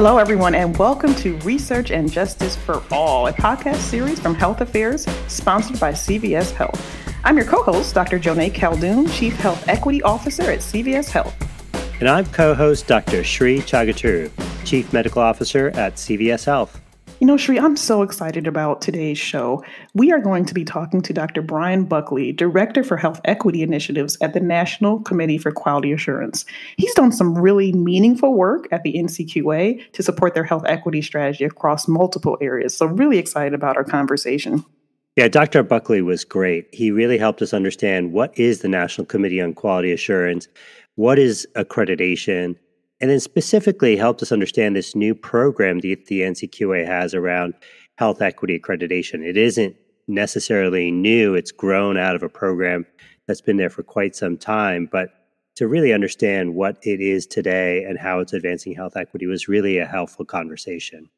Hello, everyone, and welcome to Research and Justice for All, a podcast series from Health Affairs sponsored by CVS Health. I'm your co-host, Dr. Joneigh Khaldun, Chief Health Equity Officer at CVS Health. And I'm co-host Dr. Sree Chaguturu, Chief Medical Officer at CVS Health. You know, Sree, I'm so excited about today's show. We are going to be talking to Dr. Bryan Buckley, Director for Health Equity Initiatives at the National Committee for Quality Assurance. He's done some really meaningful work at the NCQA to support their health equity strategy across multiple areas. So really excited about our conversation. Yeah, Dr. Buckley was great. He really helped us understand what is the National Committee on Quality Assurance, what is accreditation, and then specifically helped us understand this new program the NCQA has around health equity accreditation. It isn't necessarily new. It's grown out of a program that's been there for quite some time. But to really understand what it is today and how it's advancing health equity was really a helpful conversation.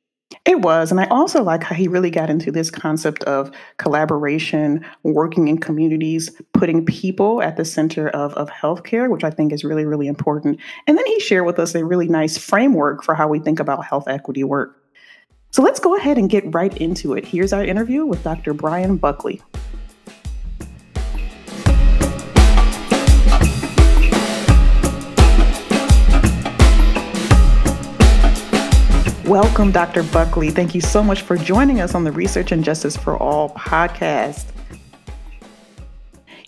It was. And I also like how he really got into this concept of collaboration, working in communities, putting people at the center of healthcare, which I think is really, really important. And then he shared with us a really nice framework for how we think about health equity work. So let's go ahead and get right into it. Here's our interview with Dr. Bryan Buckley. Welcome, Dr. Buckley. Thank you so much for joining us on the Research and Justice for All podcast.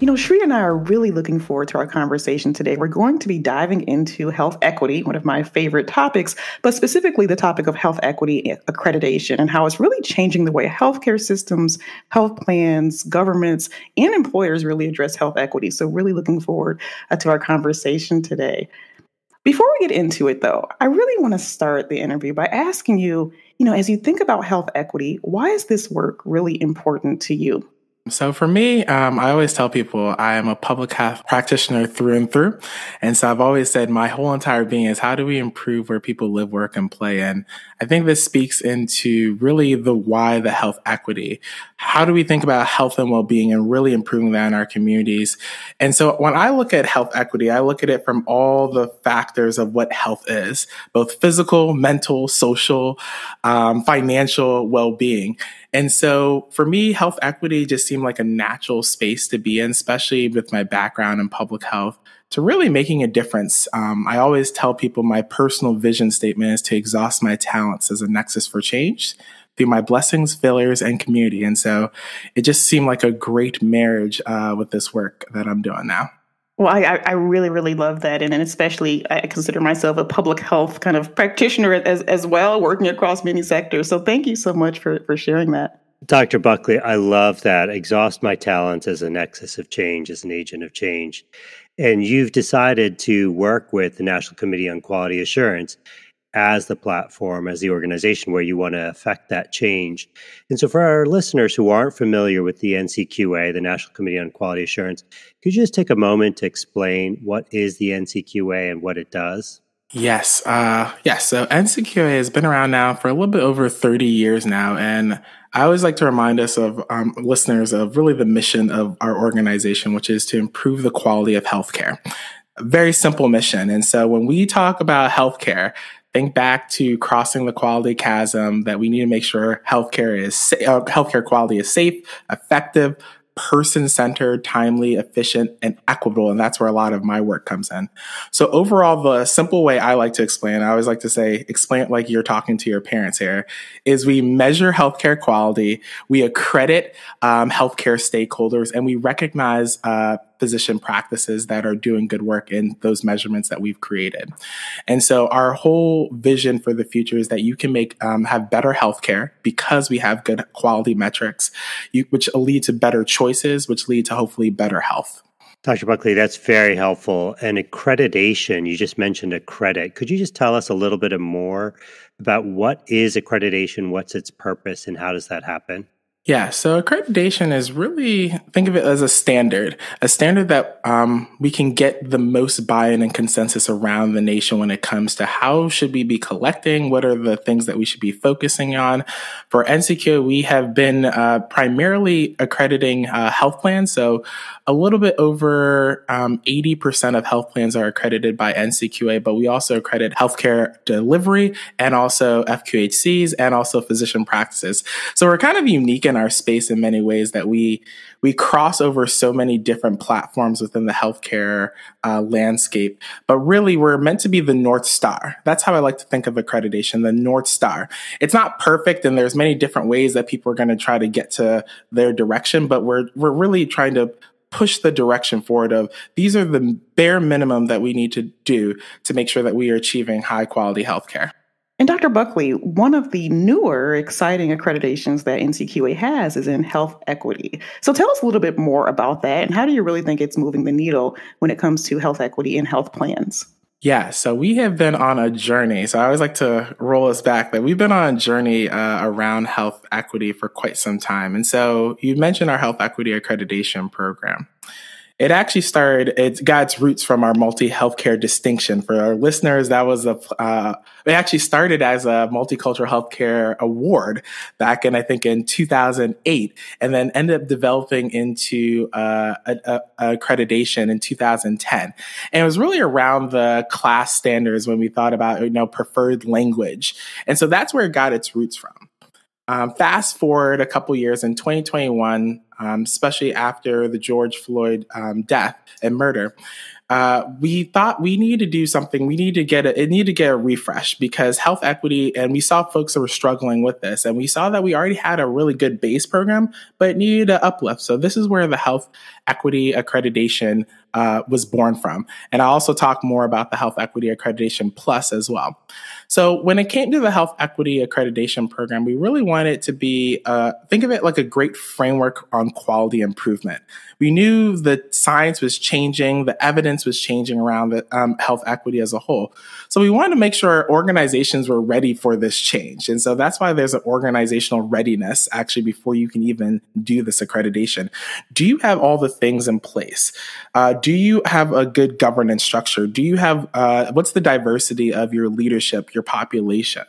You know, Sree and I are really looking forward to our conversation today. We're going to be diving into health equity, one of my favorite topics, but specifically the topic of health equity accreditation and how it's really changing the way healthcare systems, health plans, governments, and employers really address health equity. So really looking forward to our conversation today. Before we get into it, though, I really want to start the interview by asking you, as you think about health equity, why is this work really important to you? So for me, I always tell people I am a public health practitioner through and through. And so I've always said my whole entire being is how do we improve where people live, work, and play? And I think this speaks into really the why the health equity. How do we think about health and well-being and really improving that in our communities? And so when I look at health equity, I look at it from all the factors of what health is, both physical, mental, social, financial well-being. And so for me, health equity just seemed like a natural space to be in, especially with my background in public health, to really making a difference. I always tell people my personal vision statement is to exhaust my talents as a nexus for change through my blessings, failures, and community. And so it just seemed like a great marriage with this work that I'm doing now. Well, I really, really love that. And especially I consider myself a public health kind of practitioner as well, working across many sectors. So thank you so much for sharing that. Dr. Buckley, I love that. Exhaust my talents as a nexus of change, as an agent of change. And you've decided to work with the National Committee on Quality Assurance as the platform, as the organization where you want to affect that change. And so for our listeners who aren't familiar with the NCQA, the National Committee on Quality Assurance, could you just take a moment to explain what is the NCQA and what it does? Yes. So NCQA has been around now for a little bit over 30 years now. And I always like to remind us of listeners of really the mission of our organization, which is to improve the quality of healthcare. A very simple mission. And so when we talk about healthcare, think back to crossing the quality chasm that we need to make sure healthcare quality is safe, effective, person-centered, timely, efficient, and equitable. And that's where a lot of my work comes in. So overall, the simple way I like to explain, I always like to say, explain it like you're talking to your parents here, is we measure healthcare quality, we accredit healthcare stakeholders, and we recognize physician practices that are doing good work in those measurements that we've created. And so our whole vision for the future is that you can have better healthcare because we have good quality metrics, which lead to better choices, which lead to hopefully better health. Dr. Buckley, that's very helpful. And accreditation, you just mentioned accredit. Could you just tell us a little bit more about what is accreditation, what's its purpose, and how does that happen? Yeah, so accreditation is really, think of it as a standard that we can get the most buy-in and consensus around the nation when it comes to how should we be collecting, what are the things that we should be focusing on. For NCQA, we have been primarily accrediting health plans, so a little bit over 80% of health plans are accredited by NCQA, but we also accredit healthcare delivery and also FQHCs and also physician practices. So we're kind of unique in our space in many ways that we cross over so many different platforms within the healthcare landscape. But really, we're meant to be the North Star. That's how I like to think of accreditation, the North Star. It's not perfect, and there's many different ways that people are going to try to get to their direction, but we're really trying to push the direction forward of these are the bare minimum that we need to do to make sure that we are achieving high quality healthcare. And Dr. Buckley, one of the newer exciting accreditations that NCQA has is in health equity. So tell us a little bit more about that, and how do you really think it's moving the needle when it comes to health equity in health plans? Yeah, so we have been on a journey. So I always like to roll us back that we've been on a journey around health equity for quite some time. And so you mentioned our health equity accreditation program. It actually it got its roots from our multi-healthcare distinction. For our listeners, that was it actually started as a multicultural healthcare award back in, I think, in 2008, and then ended up developing into accreditation in 2010. And it was really around the class standards when we thought about, preferred language. And so that's where it got its roots from. Fast forward a couple years in 2021, especially after the George Floyd death and murder, we thought we needed to do something. It needed to get a refresh, because health equity, and we saw folks that were struggling with this, and we saw that we already had a really good base program, but it needed an uplift. So this is where the health equity accreditation was born from. And I'll also talk more about the Health Equity Accreditation Plus as well. So when it came to the Health Equity Accreditation program, we really wanted it to be, think of it like a great framework on quality improvement. We knew the science was changing, the evidence was changing around the health equity as a whole. So we wanted to make sure organizations were ready for this change. And so that's why there's an organizational readiness actually before you can even do this accreditation. Do you have all the things in place? Do you have a good governance structure? Do you have, what's the diversity of your leadership, your population?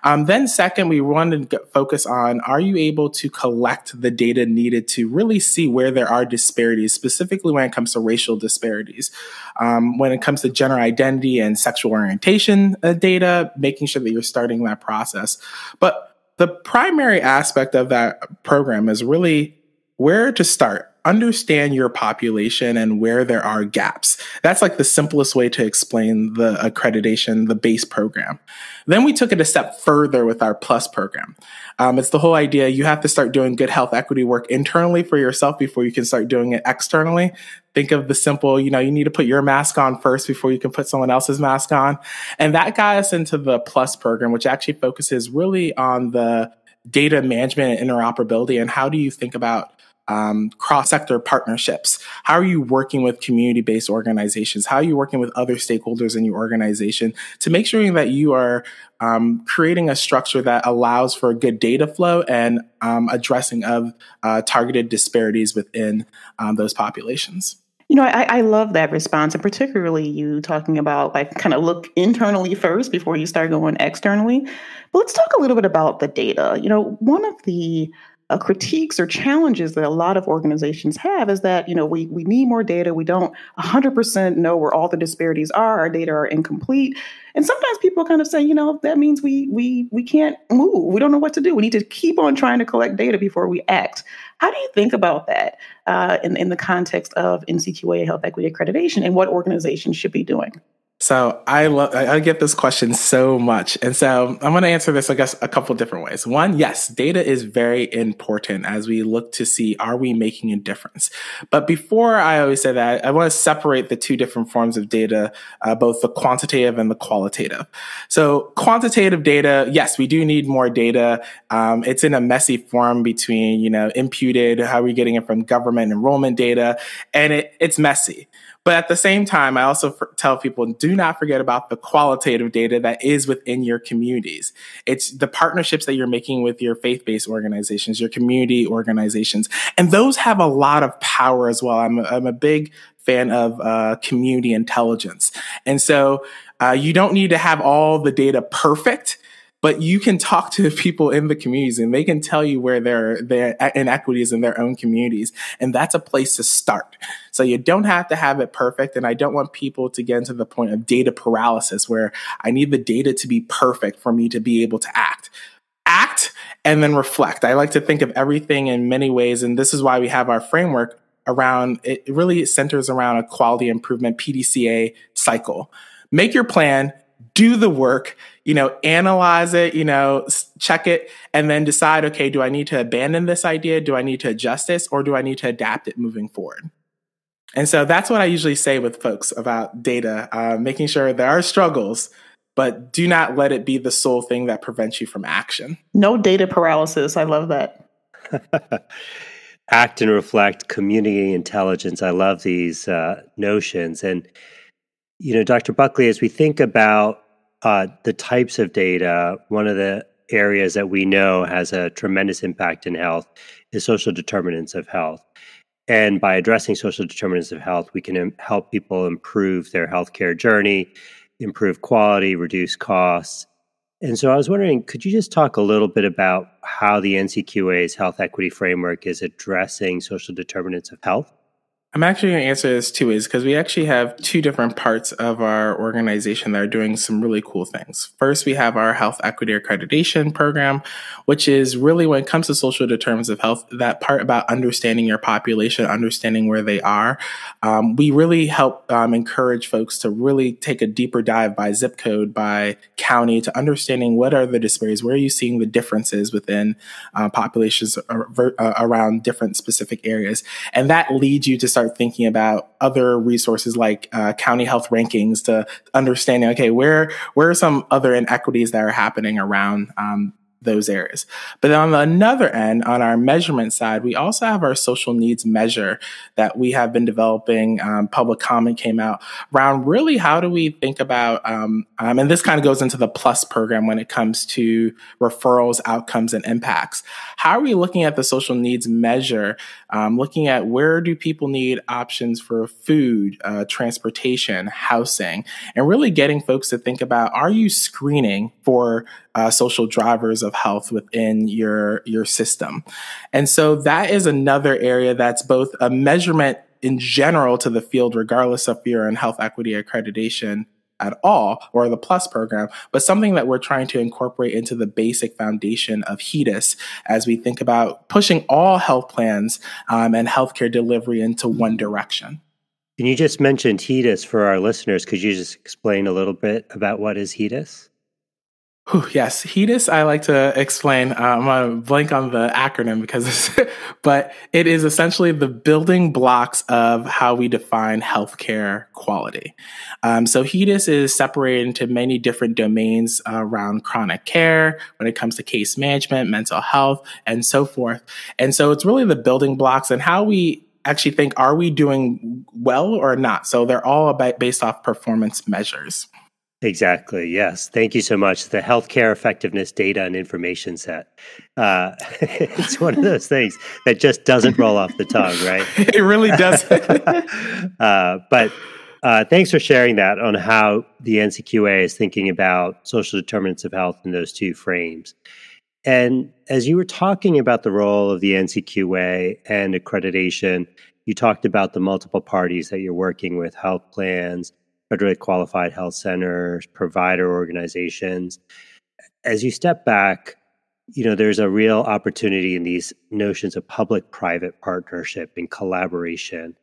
Then second, we wanted to focus on, are you able to collect the data needed to really see where there are disparities, specifically when it comes to racial disparities, when it comes to gender identity and sexual orientation data, making sure that you're starting that process. But the primary aspect of that program is really where to start. Understand your population and where there are gaps. That's like the simplest way to explain the accreditation, the base program. Then we took it a step further with our plus program. It's the whole idea you have to start doing good health equity work internally for yourself before you can start doing it externally. Think of the simple, you need to put your mask on first before you can put someone else's mask on. And that got us into the plus program, which actually focuses really on the data management and interoperability, and how do you think about cross-sector partnerships? How are you working with community-based organizations? How are you working with other stakeholders in your organization to make sure that you are creating a structure that allows for good data flow and addressing of targeted disparities within those populations? I love that response, and particularly you talking about kind of look internally first before you start going externally. But let's talk a little bit about the data. One of the critiques or challenges that a lot of organizations have is that, we need more data. We don't 100% know where all the disparities are. Our data are incomplete. And sometimes people kind of say, that means we can't move. We don't know what to do. We need to keep on trying to collect data before we act. How do you think about that in the context of NCQA Health Equity Accreditation and what organizations should be doing? So I get this question so much. And so I'm going to answer this, I guess, a couple different ways. One, yes, data is very important as we look to see, are we making a difference? But before I always say that, I want to separate the two different forms of data, both the quantitative and the qualitative. So quantitative data, yes, we do need more data. It's in a messy form between, imputed, how are we getting it from government enrollment data, and it's messy. But at the same time, I also tell people, do not forget about the qualitative data that is within your communities. It's the partnerships that you're making with your faith-based organizations, your community organizations, and those have a lot of power as well. I'm a big fan of community intelligence. And so you don't need to have all the data perfect, but you can talk to people in the communities and they can tell you where there are inequities in their own communities. And that's a place to start. So you don't have to have it perfect. And I don't want people to get into the point of data paralysis where I need the data to be perfect for me to be able to act. Act and then reflect. I like to think of everything in many ways. And this is why we have our framework around, it really centers around a quality improvement PDCA cycle. Make your plan, do the work, analyze it, check it, and then decide, okay, do I need to abandon this idea? Do I need to adjust this? Or do I need to adapt it moving forward? And so that's what I usually say with folks about data, making sure there are struggles, but do not let it be the sole thing that prevents you from action. No data paralysis. I love that. Act and reflect, community intelligence. I love these notions. And, Dr. Buckley, as we think about the types of data, one of the areas that we know has a tremendous impact in health is social determinants of health. And by addressing social determinants of health, we can help people improve their healthcare journey, improve quality, reduce costs. And so I was wondering, could you just talk a little bit about how the NCQA's health equity framework is addressing social determinants of health? I'm actually going to answer this two ways because we actually have two different parts of our organization that are doing some really cool things. First, we have our health equity accreditation program, which is really when it comes to social determinants of health, that part about understanding your population, understanding where they are. We really help encourage folks to really take a deeper dive by zip code, by county, to understanding what are the disparities, where are you seeing the differences within populations around different specific areas. And that leads you to start thinking about other resources like county health rankings to understanding, okay, where are some other inequities that are happening around those areas. But on the another end, on our measurement side, we also have our social needs measure that we have been developing. Public comment came out around really how do we think about, and this kind of goes into the PLUS program when it comes to referrals, outcomes, and impacts. How are we looking at the social needs measure, looking at where do people need options for food, transportation, housing, and really getting folks to think about, are you screening for social drivers of health within your system? And so that is another area that's both a measurement in general to the field, regardless if you're in health equity accreditation at all or the PLUS program, but something that we're trying to incorporate into the basic foundation of HEDIS as we think about pushing all health plans and healthcare delivery into one direction. And you just mentioned HEDIS for our listeners. Could you just explain a little bit about what is HEDIS? Yes, HEDIS, I like to explain. I'm going to blank on the acronym but it is essentially the building blocks of how we define healthcare quality. So HEDIS is separated into many different domains around chronic care, when it comes to case management, mental health, and so forth. And so it's really the building blocks and how we actually think, are we doing well or not? So they're all based off performance measures. Exactly. Yes. Thank you so much. The healthcare effectiveness data and information set. It's one of those things that just doesn't roll off the tongue, right? It really does. But thanks for sharing that on how the NCQA is thinking about social determinants of health in those two frames. And as you were talking about the role of the NCQA and accreditation, you talked about the multiple parties that you're working with, health plans, federally qualified health centers, provider organizations. As you step back, there's a real opportunity in these notions of public-private partnership and collaboration. And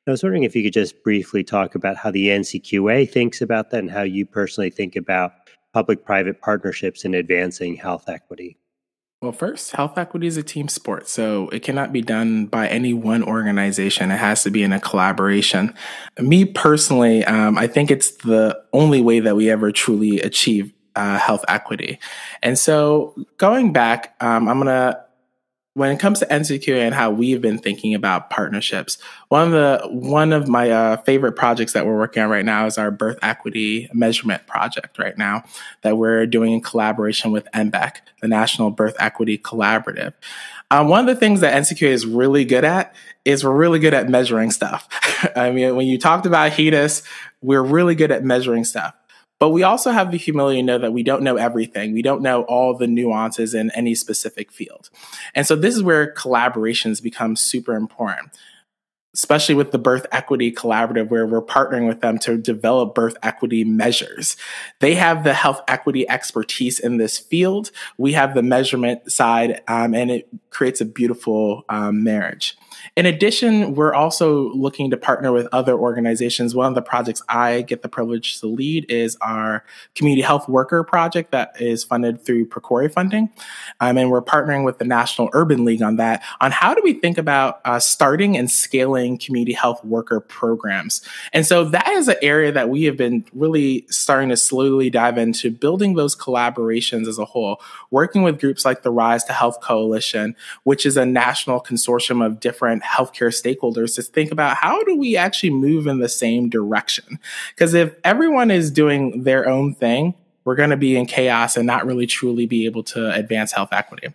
I was wondering if you could just briefly talk about how the NCQA thinks about that and how you personally think about public-private partnerships in advancing health equity. Well, first, health equity is a team sport, so it cannot be done by any one organization. It has to be in a collaboration. Me personally, I think it's the only way that we ever truly achieve health equity. And so going back, I'm going to when it comes to NCQA and how we've been thinking about partnerships, one of my favorite projects that we're working on right now is our birth equity measurement project right now that we're doing in collaboration with NBEC, the National Birth Equity Collaborative. One of the things that NCQA is really good at is we're really good at measuring stuff. I mean, when you talked about HEDIS, we're really good at measuring stuff. But we also have the humility to know that we don't know everything. We don't know all the nuances in any specific field. And so this is where collaborations become super important, especially with the Birth Equity Collaborative, where we're partnering with them to develop birth equity measures. They have the health equity expertise in this field. We have the measurement side, and it creates a beautiful marriage. In addition, we're also looking to partner with other organizations. One of the projects I get the privilege to lead is our community health worker project that is funded through PROCORE funding. And we're partnering with the National Urban League on that, on how do we think about starting and scaling community health worker programs. And so that is an area that we have been really starting to slowly dive into, building those collaborations as a whole, working with groups like the Rise to Health Coalition, which is a national consortium of different healthcare stakeholders to think about how do we actually move in the same direction? Because if everyone is doing their own thing, we're going to be in chaos and not really truly be able to advance health equity.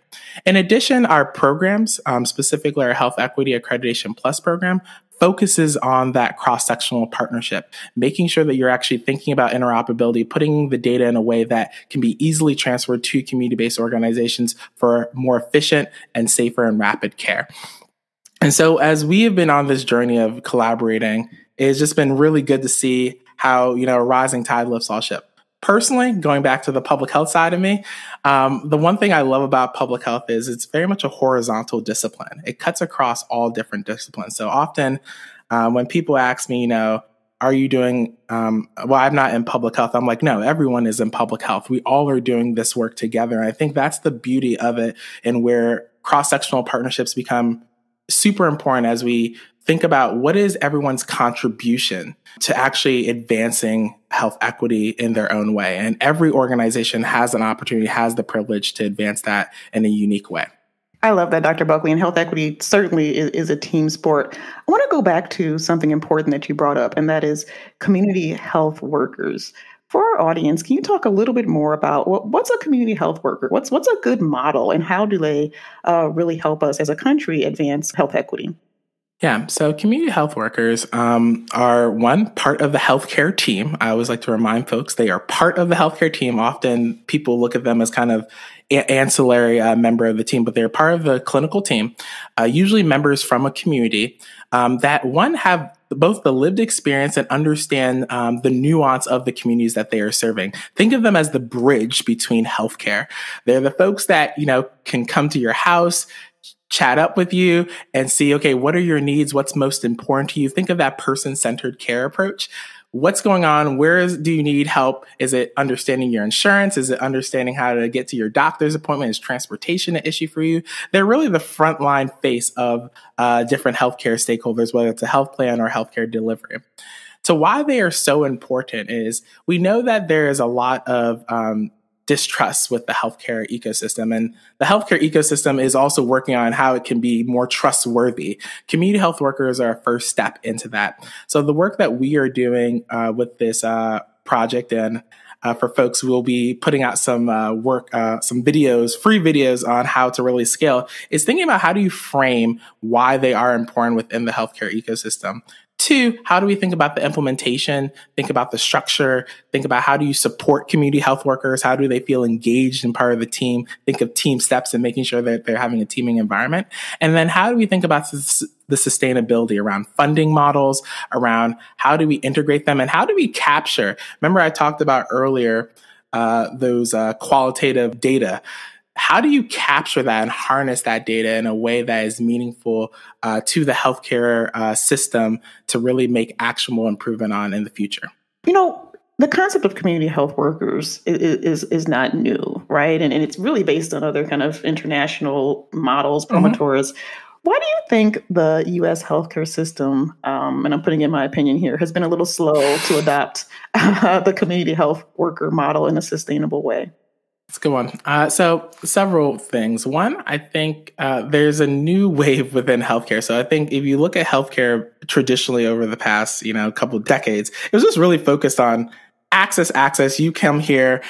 In addition, our programs, specifically our Health Equity Accreditation Plus program, focuses on that cross-sectional partnership, making sure that you're actually thinking about interoperability, putting the data in a way that can be easily transferred to community-based organizations for more efficient and safer and rapid care. And so as we have been on this journey of collaborating, it's just been really good to see how, a rising tide lifts all ships. Personally, going back to the public health side of me, the one thing I love about public health is it's very much a horizontal discipline. It cuts across all different disciplines. So often when people ask me, are you doing, I'm not in public health. I'm like, no, everyone is in public health. We all are doing this work together. And I think that's the beauty of it, and where cross-sectional partnerships become super important as we think about what is everyone's contribution to actually advancing health equity in their own way. And every organization has an opportunity, has the privilege to advance that in a unique way. I love that, Dr. Buckley. And health equity certainly is a team sport. I want to go back to something important that you brought up, and that is community health workers. For our audience, can you talk a little bit more about what's a community health worker? What's a good model, and how do they really help us as a country advance health equity? Yeah, so community health workers are one part of the healthcare team. I always like to remind folks they are part of the healthcare team. Often people look at them as kind of ancillary member of the team, but they're part of the clinical team, usually members from a community that have both the lived experience and understand the nuance of the communities that they are serving. Think of them as the bridge between healthcare. They're the folks that, can come to your house, chat up with you and see, okay, what are your needs? What's most important to you? Think of that person-centered care approach. What's going on? Do you need help? Is it understanding your insurance? Is it understanding how to get to your doctor's appointment? Is transportation an issue for you? They're really the frontline face of different healthcare stakeholders, whether it's a health plan or healthcare delivery. So why they are so important is we know that there is a lot of distrust with the healthcare ecosystem. And the healthcare ecosystem is also working on how it can be more trustworthy. Community health workers are a first step into that. So the work that we are doing with this project, and for folks, we'll be putting out some some videos, free videos on how to really scale, is thinking about how do you frame why they are important within the healthcare ecosystem. 2, how do we think about the implementation, think about the structure, think about how do you support community health workers, how do they feel engaged and part of the team, think of team steps and making sure that they're having a teaming environment. And then how do we think about the sustainability around funding models, around how do we integrate them, and how do we capture, remember I talked about earlier those qualitative data. How do you capture that and harness that data in a way that is meaningful to the healthcare system to really make actionable improvement on in the future? The concept of community health workers is not new, right? And it's really based on other kind of international models, promotores. Why do you think the U.S. healthcare system, and I'm putting in my opinion here, has been a little slow to adopt the community health worker model in a sustainable way? That's a good one. So several things. One, I think there's a new wave within healthcare. So I think if you look at healthcare traditionally over the past, couple of decades, it was just really focused on access. You come here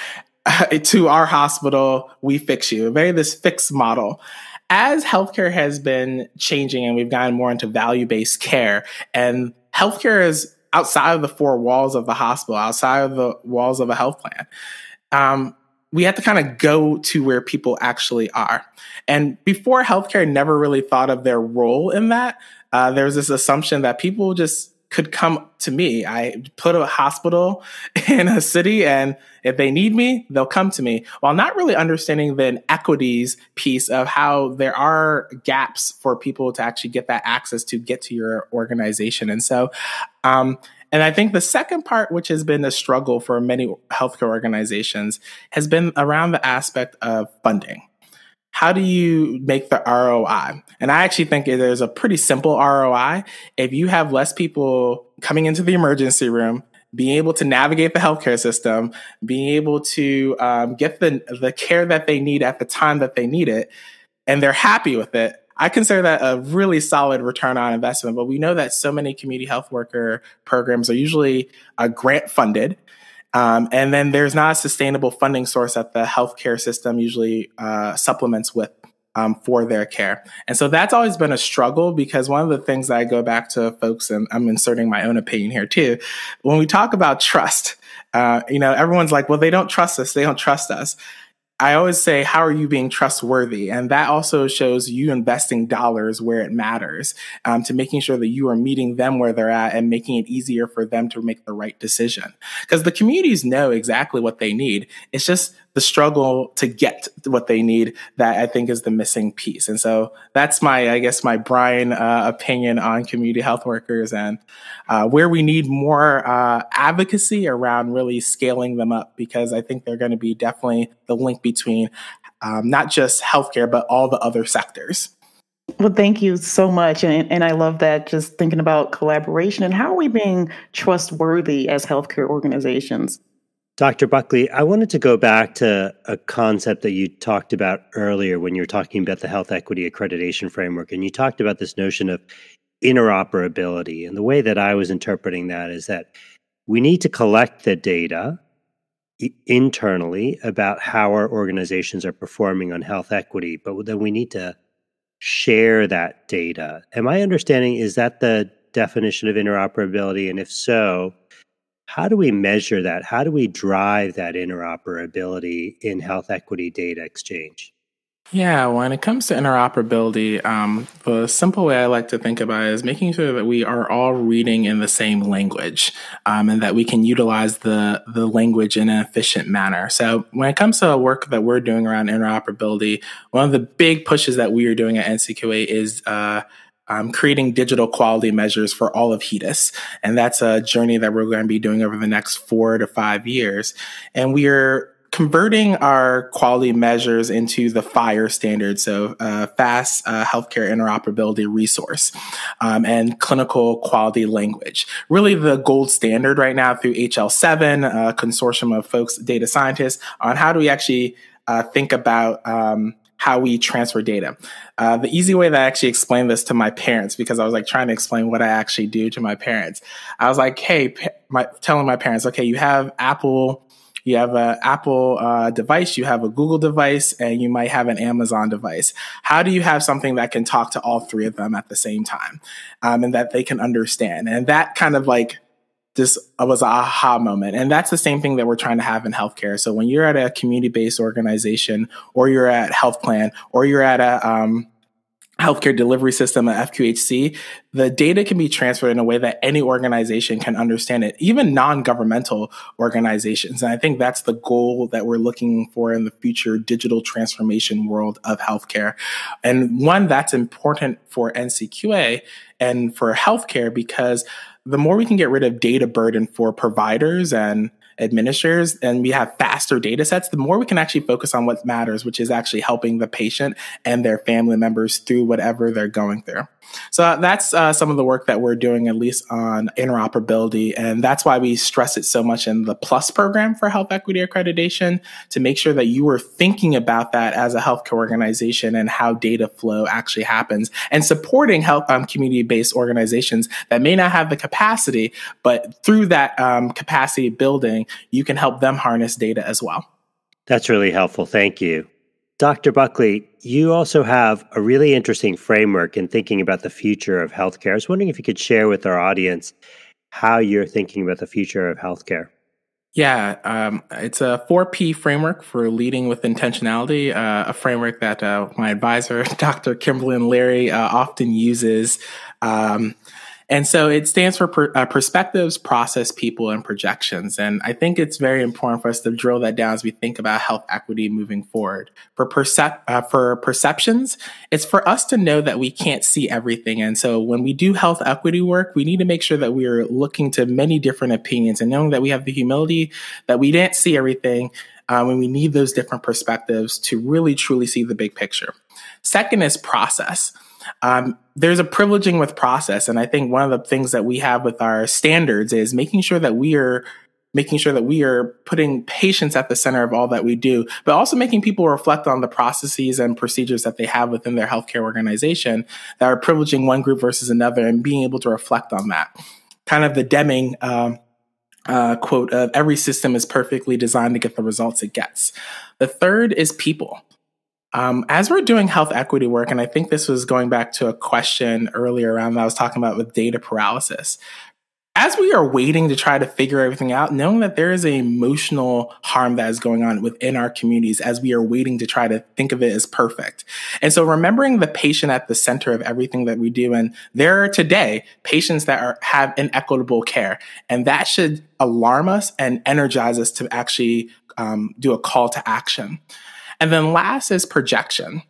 to our hospital, we fix you. Very this fixed model. As healthcare has been changing and we've gotten more into value-based care, and healthcare is outside of the four walls of the hospital, outside of the walls of a health plan. We have to kind of go to where people actually are. And before, healthcare never really thought of their role in that. There's this assumption that people just could come to me. I put a hospital in a city, and if they need me, they'll come to me, while not really understanding the inequities piece of how there are gaps for people to actually get that access to get to your organization. And so, and I think the second part, which has been a struggle for many healthcare organizations, has been around the aspect of funding. How do you make the ROI? And I actually think there's a pretty simple ROI. If you have less people coming into the emergency room, being able to navigate the healthcare system, being able to get the care that they need at the time that they need it, and they're happy with it, I consider that a really solid return on investment. But we know that so many community health worker programs are usually grant funded. And then there's not a sustainable funding source that the healthcare system usually supplements with for their care. And so that's always been a struggle, because one of the things that I go back to folks, and I'm inserting my own opinion here too, when we talk about trust, everyone's like, well, they don't trust us. They don't trust us. I always say, how are you being trustworthy? And that also shows you investing dollars where it matters, to making sure that you are meeting them where they're at and making it easier for them to make the right decision. Because the communities know exactly what they need. It's just the struggle to get what they need that I think is the missing piece. And so that's my Bryan opinion on community health workers, and where we need more advocacy around really scaling them up, because I think they're going to be definitely the link between not just healthcare, but all the other sectors. Well, thank you so much. And I love that, just thinking about collaboration and how are we being trustworthy as healthcare organizations. Dr. Buckley, I wanted to go back to a concept that you talked about earlier when you were talking about the health equity accreditation framework. And you talked about this notion of interoperability. And the way that I was interpreting that is that we need to collect the data internally about how our organizations are performing on health equity, but then we need to share that data. Am I understanding, is that the definition of interoperability? And if so, how do we measure that? How do we drive that interoperability in health equity data exchange? Yeah, when it comes to interoperability, the simple way I like to think about it is making sure that we are all reading in the same language, and that we can utilize the language in an efficient manner. So when it comes to the work that we're doing around interoperability, one of the big pushes that we are doing at NCQA is creating digital quality measures for all of HEDIS. And that's a journey that we're going to be doing over the next 4 to 5 years. And we are converting our quality measures into the FHIR standard, so fast healthcare interoperability resource, and clinical quality language. Really the gold standard right now through HL7, a consortium of folks, data scientists, on how do we actually think about how we transfer data. The easy way that I actually explained this to my parents, because I was trying to explain what I actually do to my parents. I was like, hey, telling my parents, okay, you have Apple. You have an Apple device, you have a Google device, and you might have an Amazon device. How do you have something that can talk to all three of them at the same time, and that they can understand? And that kind of this was an aha moment. And that's the same thing that we're trying to have in healthcare. So when you're at a community-based organization, or you're at health plan, or you're at a healthcare delivery system at FQHC, the data can be transferred in a way that any organization can understand it, even non-governmental organizations. And I think that's the goal that we're looking for in the future digital transformation world of healthcare. And one that's important for NCQA and for healthcare, because the more we can get rid of data burden for providers and administrators and we have faster data sets, the more we can actually focus on what matters, which is actually helping the patient and their family members through whatever they're going through. So that's some of the work that we're doing, at least on interoperability. And that's why we stress it so much in the PLUS program for health equity accreditation, to make sure that you are thinking about that as a healthcare organization and how data flow actually happens, and supporting health community-based organizations that may not have the capacity, but through that capacity building, you can help them harness data as well. That's really helpful. Thank you. Dr. Buckley, you also have a really interesting framework in thinking about the future of healthcare. I was wondering if you could share with our audience how you're thinking about the future of healthcare. Yeah, it's a 4P framework for leading with intentionality, a framework that my advisor, Dr. Kimberly and Larry, often uses. And so it stands for perspectives, process, people, and projections. And I think it's very important for us to drill that down as we think about health equity moving forward. For perceptions, it's for us to know that we can't see everything. And so when we do health equity work, we need to make sure that we are looking to many different opinions and knowing that we have the humility that we didn't see everything when we need those different perspectives to really, truly see the big picture. Second is process. There's a privileging with process. And I think one of the things that we have with our standards is making sure that we are putting patients at the center of all that we do, but also making people reflect on the processes and procedures that they have within their healthcare organization that are privileging one group versus another, and being able to reflect on that. Kind of the Deming quote of every system is perfectly designed to get the results it gets. The third is people. As we're doing health equity work, and I think this was going back to a question earlier around that I was talking about with data paralysis, as we are waiting to try to figure everything out, knowing that there is an emotional harm that is going on within our communities as we are waiting to try to think of it as perfect. And so remembering the patient at the center of everything that we do, and there are today patients that have inequitable care, and that should alarm us and energize us to actually do a call to action. And then last is projection.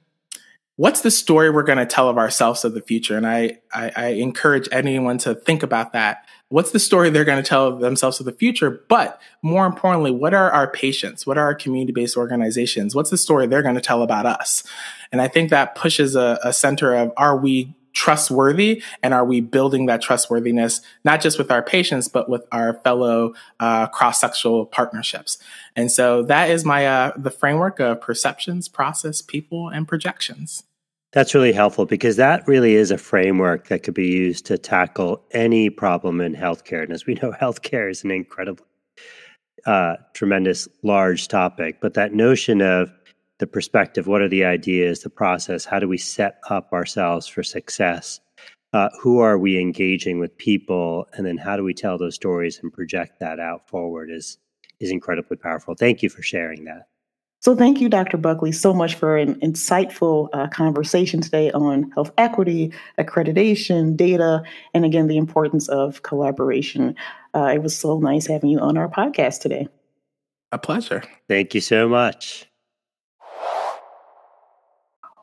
What's the story we're going to tell of ourselves of the future? And I encourage anyone to think about that. What's the story they're going to tell themselves of the future? But more importantly, what are our patients? What are our community-based organizations? What's the story they're going to tell about us? And I think that pushes a center of, are we trustworthy, and are we building that trustworthiness, not just with our patients, but with our fellow cross-sectional partnerships? And so that is my the framework of perceptions, process, people, and projections. That's really helpful, because that really is a framework that could be used to tackle any problem in healthcare. And as we know, healthcare is an incredibly tremendous, large topic. But that notion of the perspective, what are the ideas, the process, how do we set up ourselves for success? Who are we engaging with people? And then how do we tell those stories and project that out forward is incredibly powerful. Thank you for sharing that. So thank you, Dr. Buckley, so much for an insightful conversation today on health equity, accreditation, data, and again, the importance of collaboration. It was so nice having you on our podcast today. A pleasure. Thank you so much.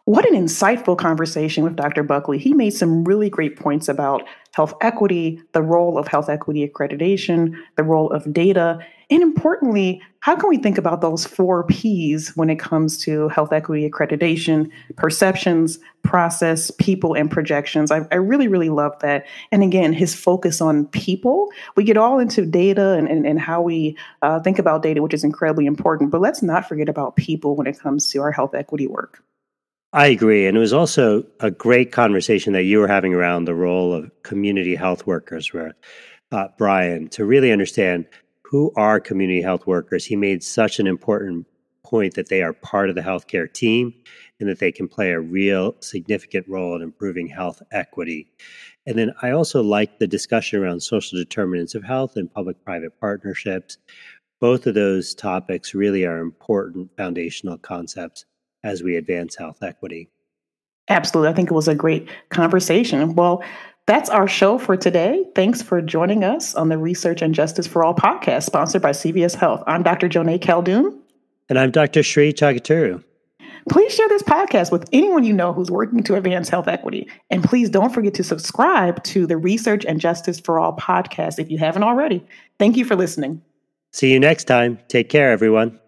What an insightful conversation with Dr. Buckley. He made some really great points about health equity, the role of health equity accreditation, the role of data, and importantly, how can we think about those 4 Ps when it comes to health equity accreditation, perceptions, process, people, and projections? I really, really love that. And again, his focus on people. We get all into data and how we think about data, which is incredibly important, but let's not forget about people when it comes to our health equity work. I agree. And it was also a great conversation that you were having around the role of community health workers, where Bryan, to really understand who are community health workers. He made such an important point that they are part of the healthcare team and that they can play a real significant role in improving health equity. And then I also like the discussion around social determinants of health and public-private partnerships. Both of those topics really are important foundational concepts as we advance health equity. Absolutely. I think it was a great conversation. Well, that's our show for today. Thanks for joining us on the Research and Justice for All podcast, sponsored by CVS Health. I'm Dr. Joneigh Khaldun. And I'm Dr. Sree Chaguturu. Please share this podcast with anyone you know who's working to advance health equity. And please don't forget to subscribe to the Research and Justice for All podcast if you haven't already. Thank you for listening. See you next time. Take care, everyone.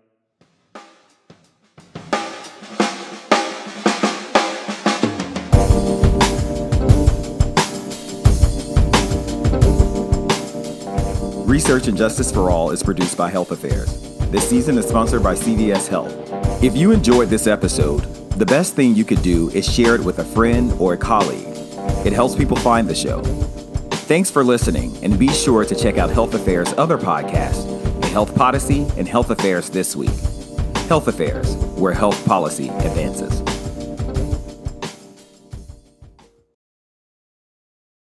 Research and Justice for All is produced by Health Affairs. This season is sponsored by CVS Health. If you enjoyed this episode, the best thing you could do is share it with a friend or a colleague. It helps people find the show. Thanks for listening, and be sure to check out Health Affairs' other podcasts, Health Policy and Health Affairs This Week. Health Affairs, where health policy advances.